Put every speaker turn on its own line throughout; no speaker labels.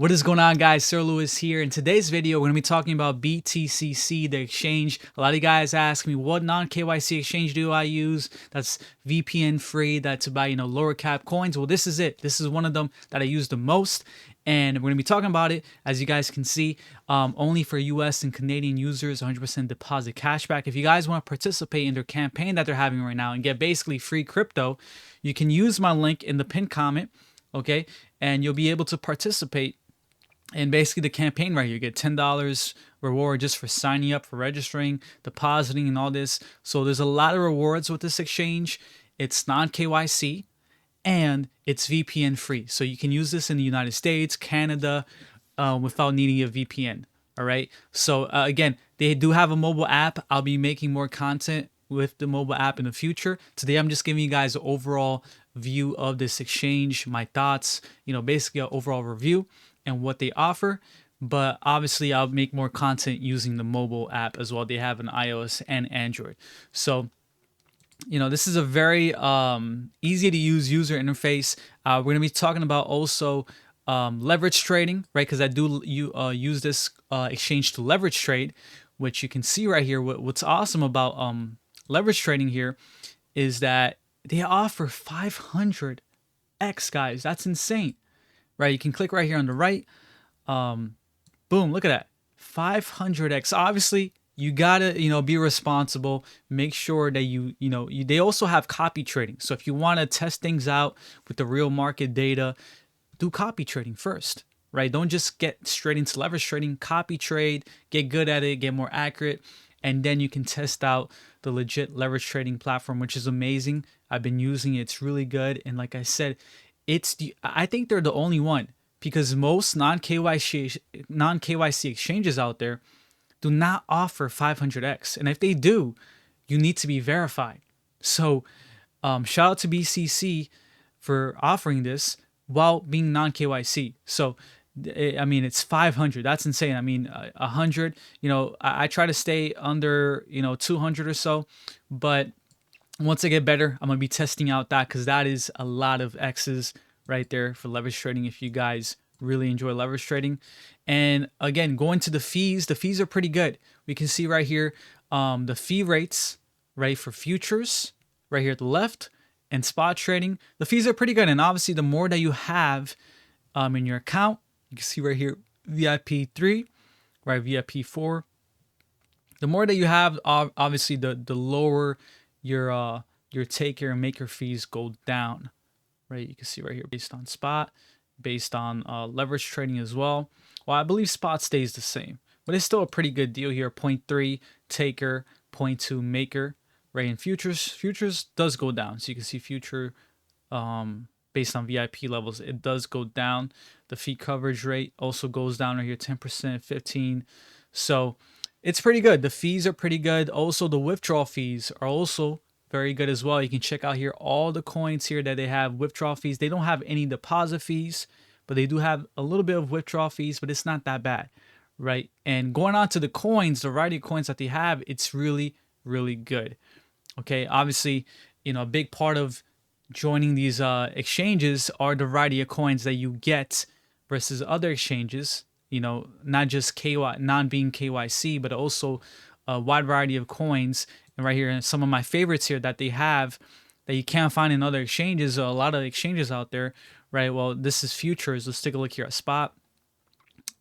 What is going on, guys? Sir Lewis here. In today's video, we're going to be talking about BTCC, the exchange. A lot of you guys ask me, what non-KYC exchange do I use that's VPN free, that's about, lower cap coins? Well, this is it. This is one of them that I use the most. And we're going to be talking about it, as you guys can see, only for US and Canadian users, 100% deposit cashback. If you guys want to participate in their campaign that they're having right now and get basically free crypto, you can use my link in the pinned comment, okay? And you'll be able to participate and basically the campaign right here. You get $10 reward just for signing up, for registering, depositing, and all this. So there's a lot of rewards with this exchange. It's non-KYC and it's VPN free. So you can use this in the United States, Canada, without needing a VPN. All right. So again, they do have a mobile app. I'll be making more content with the mobile app in the future. Today, I'm just giving you guys an overall view of this exchange, my thoughts, basically an overall review and what they offer. But obviously I'll make more content using the mobile app as well. They have an iOS and Android. So, this is a very easy to use user interface. We're going to be talking about also leverage trading, right? Because I do use this exchange to leverage trade, which you can see right here. What's awesome about leverage trading here is that they offer 500x, guys. That's insane. Right, you can click right here on the right. Boom, look at that, 500x. Obviously, you gotta be responsible. Make sure that they also have copy trading. So if you want to test things out with the real market data, do copy trading first. Right, don't just get straight into leverage trading. Copy trade, get good at it, get more accurate, and then you can test out the legit leverage trading platform, which is amazing. I've been using it. It's really good, and like I said, I think they're the only one, because most non-KYC exchanges out there do not offer 500x. And if they do, you need to be verified. So shout out to BTCC for offering this while being non-KYC. So, I mean, it's 500. That's insane. I mean, 100, I try to stay under, 200 or so, but once I get better, I'm going to be testing out that, because that is a lot of X's right there for leverage trading if you guys really enjoy leverage trading. And again, going to the fees are pretty good. We can see right here the fee rates, right, for futures right here at the left, and spot trading. The fees are pretty good. And obviously, the more that you have in your account, you can see right here, VIP 3, right, VIP 4. The more that you have, obviously, the lower your taker and maker fees go down, right? You can see right here, based on spot, based on leverage trading as well. Well, I believe spot stays the same, but it's still a pretty good deal here. 0.3 taker, 0.2 maker, right? In futures does go down. So you can see future based on VIP levels, it does go down. The fee coverage rate also goes down right here, 10%, 15%. So it's pretty good. The fees are pretty good. Also, the withdrawal fees are also very good as well. You can check out here all the coins here that they have withdrawal fees. They don't have any deposit fees, but they do have a little bit of withdrawal fees, but it's not that bad, right? And going on to the coins, the variety of coins that they have, it's really, really good. Okay, obviously, a big part of joining these exchanges are the variety of coins that you get versus other exchanges. Not just non-being KYC, but also a wide variety of coins. And right here, some of my favorites here that they have that you can't find in other exchanges, a lot of exchanges out there, right? Well, this is futures. Let's take a look here at spot.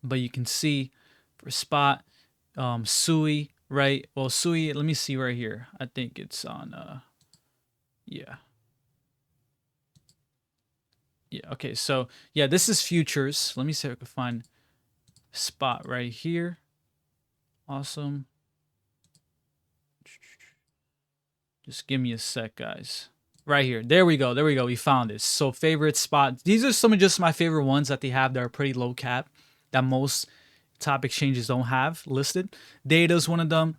But you can see for spot, SUI, right? Well, SUI, let me see right here. I think it's on, yeah. Yeah, okay, so yeah, this is futures. Let me see if I can find spot right here. Awesome. Just give me a sec, guys. Right here. There we go. We found it. So favorite spot. These are some of just my favorite ones that they have that are pretty low cap, that most top exchanges don't have listed. Data is one of them.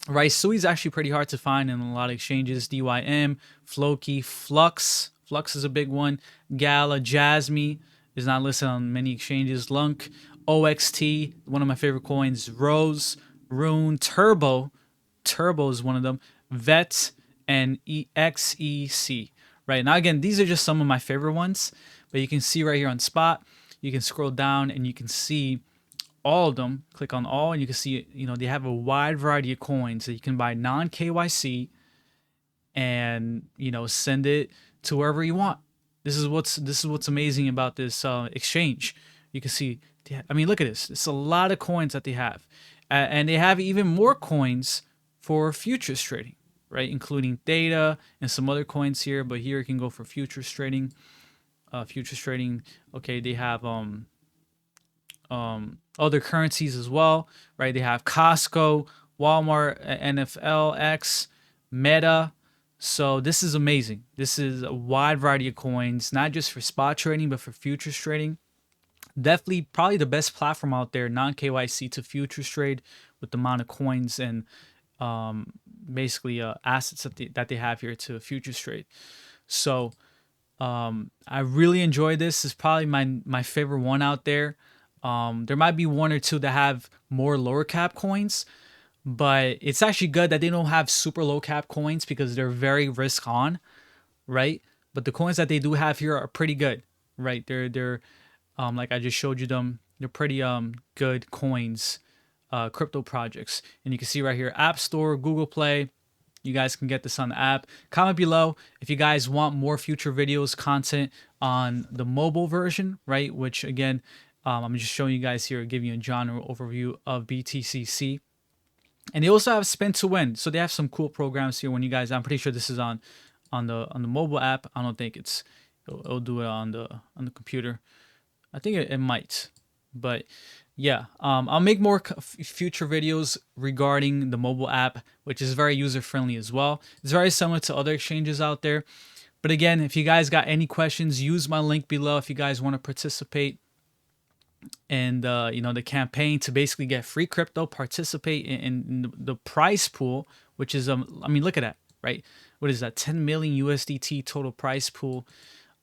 Right, SUI is actually pretty hard to find in a lot of exchanges. DYM, Floki, Flux. Flux is a big one. Gala, Jasmy is not listed on many exchanges. Lunk, OXT, one of my favorite coins. Rose, Rune, Turbo. Turbo is one of them. VET, and XEC. Right, now again, these are just some of my favorite ones. But you can see right here on spot, you can scroll down and you can see all of them. Click on all, and you can see, they have a wide variety of coins that you can buy non-KYC, and send it to wherever you want. This is what's amazing about this exchange. You can see, I mean, look at this. It's a lot of coins that they have, and they have even more coins for futures trading, right? Including Theta and some other coins here. But here you can go for futures trading. Okay, they have other currencies as well, right? They have Costco, Walmart, NFLX, Meta. So this is amazing. This is a wide variety of coins, not just for spot trading, but for futures trading. Definitely probably the best platform out there, non-KYC to futures trade, with the amount of coins and basically assets that they have here to futures trade. So I really enjoy this. It's probably my favorite one out there. There might be one or two that have more lower cap coins, but it's actually good that they don't have super low cap coins because they're very risk on, right? But the coins that they do have here are pretty good, right? They're like I just showed you them. They're pretty good coins, crypto projects. And you can see right here, App Store, Google Play. You guys can get this on the app. Comment below if you guys want more future videos, content on the mobile version, right? Which again, I'm just showing you guys here, giving you a genre overview of BTCC. And they also have spin to win. So they have some cool programs here when you guys, I'm pretty sure this is on the mobile app. I don't think it'll do it on the computer. I think it might. But yeah, I'll make more future videos regarding the mobile app, which is very user friendly as well. It's very similar to other exchanges out there. But again, if you guys got any questions, use my link below if you guys want to participate in the campaign to basically get free crypto, participate in the prize pool, which is I mean, look at that, right? What is that? 10 million USDT total prize pool,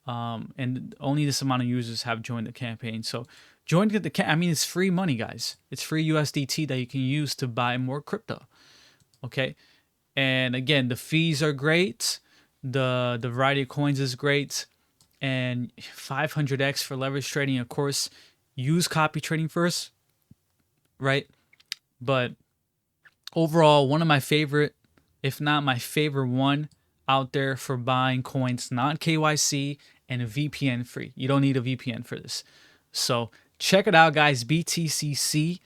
and only this amount of users have joined the campaign. So join I mean, it's free money, guys. It's free USDT that you can use to buy more crypto. Okay, and again, the fees are great. The variety of coins is great, and 500x for leverage trading, of course. Use copy trading first, right? But overall, one of my favorite, if not my favorite one out there for buying coins, not KYC and a VPN free. You don't need a VPN for this. So check it out, guys. BTCC.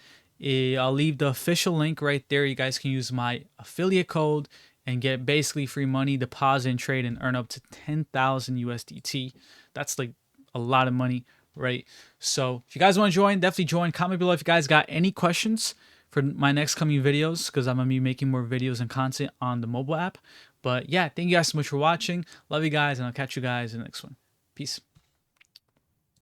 I'll leave the official link right there. You guys can use my affiliate code and get basically free money, deposit and trade, and earn up to 10,000 USDT. That's like a lot of money, right? So if you guys want to join, definitely join. Comment below if you guys got any questions for my next coming videos, because I'm going to be making more videos and content on the mobile app. But yeah, thank you guys so much for watching. Love you guys, and I'll catch you guys in the next one. Peace.